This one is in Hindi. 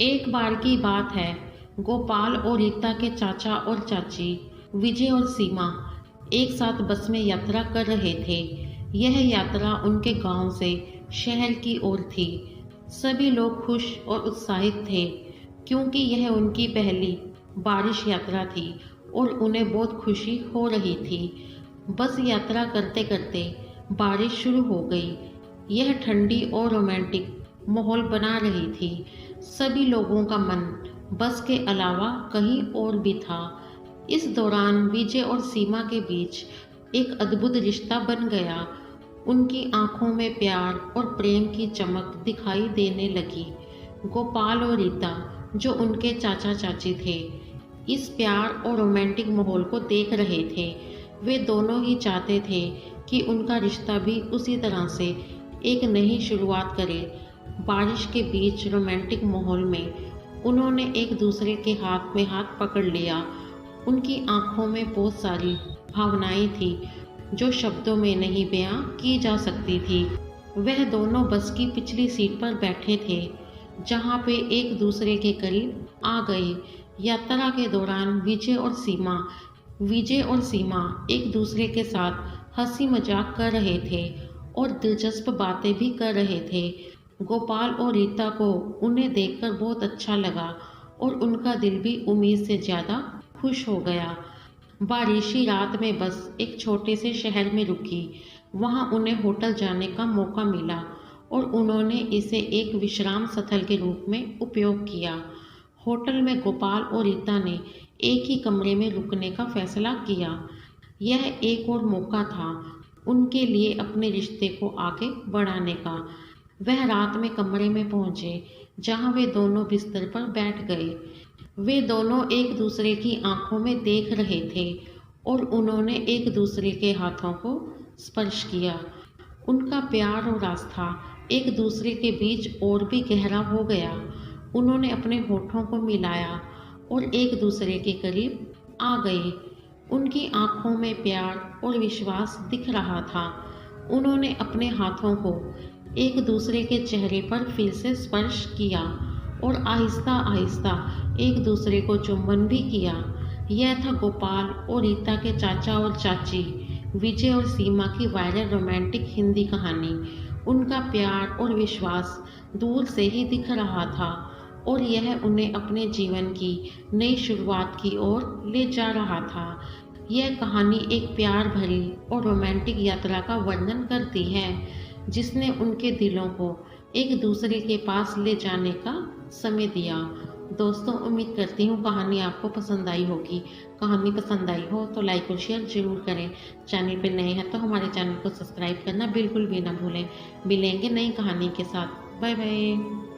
एक बार की बात है, गोपाल और रीता के चाचा और चाची विजय और सीमा एक साथ बस में यात्रा कर रहे थे। यह यात्रा उनके गांव से शहर की ओर थी। सभी लोग खुश और उत्साहित थे क्योंकि यह उनकी पहली बारिश यात्रा थी और उन्हें बहुत खुशी हो रही थी। बस यात्रा करते करते बारिश शुरू हो गई। यह ठंडी और रोमांटिक माहौल बना रही थी। सभी लोगों का मन बस के अलावा कहीं और भी था। इस दौरान विजय और सीमा के बीच एक अद्भुत रिश्ता बन गया। उनकी आंखों में प्यार और प्रेम की चमक दिखाई देने लगी। गोपाल और रीता, जो उनके चाचा चाची थे, इस प्यार और रोमांटिक माहौल को देख रहे थे। वे दोनों ही चाहते थे कि उनका रिश्ता भी उसी तरह से एक नई शुरुआत करे। बारिश के बीच रोमांटिक माहौल में उन्होंने एक दूसरे के हाथ में हाथ पकड़ लिया। उनकी आंखों में बहुत सारी भावनाएं थी जो शब्दों में नहीं बयां की जा सकती थी। वह दोनों बस की पिछली सीट पर बैठे थे, जहां पे एक दूसरे के करीब आ गए। यात्रा के दौरान विजय और सीमा एक दूसरे के साथ हंसी मजाक कर रहे थे और दिलचस्प बातें भी कर रहे थे। गोपाल और रीता को उन्हें देखकर बहुत अच्छा लगा और उनका दिल भी उम्मीद से ज़्यादा खुश हो गया। बारिशी रात में बस एक छोटे से शहर में रुकी। वहां उन्हें होटल जाने का मौका मिला और उन्होंने इसे एक विश्राम स्थल के रूप में उपयोग किया। होटल में गोपाल और रीता ने एक ही कमरे में रुकने का फैसला किया। यह एक और मौका था उनके लिए अपने रिश्ते को आगे बढ़ाने का। वह रात में कमरे में पहुंचे, जहां वे दोनों बिस्तर पर बैठ गए। वे दोनों एक दूसरे की आंखों में देख रहे थे और उन्होंने एक दूसरे के हाथों को स्पर्श किया। उनका प्यार और आस्था एक दूसरे के बीच और भी गहरा हो गया। उन्होंने अपने होठों को मिलाया और एक दूसरे के करीब आ गए। उनकी आंखों में प्यार और विश्वास दिख रहा था। उन्होंने अपने हाथों को एक दूसरे के चेहरे पर फिर से स्पर्श किया और आहिस्ता आहिस्ता एक दूसरे को चुंबन भी किया। यह था गोपाल और रीता के चाचा और चाची विजय और सीमा की वायरल रोमांटिक हिंदी कहानी। उनका प्यार और विश्वास दूर से ही दिख रहा था और यह उन्हें अपने जीवन की नई शुरुआत की ओर ले जा रहा था। यह कहानी एक प्यार भरी और रोमांटिक यात्रा का वर्णन करती है, जिसने उनके दिलों को एक दूसरे के पास ले जाने का समय दिया। दोस्तों, उम्मीद करती हूँ कहानी आपको पसंद आई होगी। कहानी पसंद आई हो तो लाइक और शेयर ज़रूर करें। चैनल पर नए हैं तो हमारे चैनल को सब्सक्राइब करना बिल्कुल भी ना भूलें। मिलेंगे नई कहानी के साथ। Bye bye.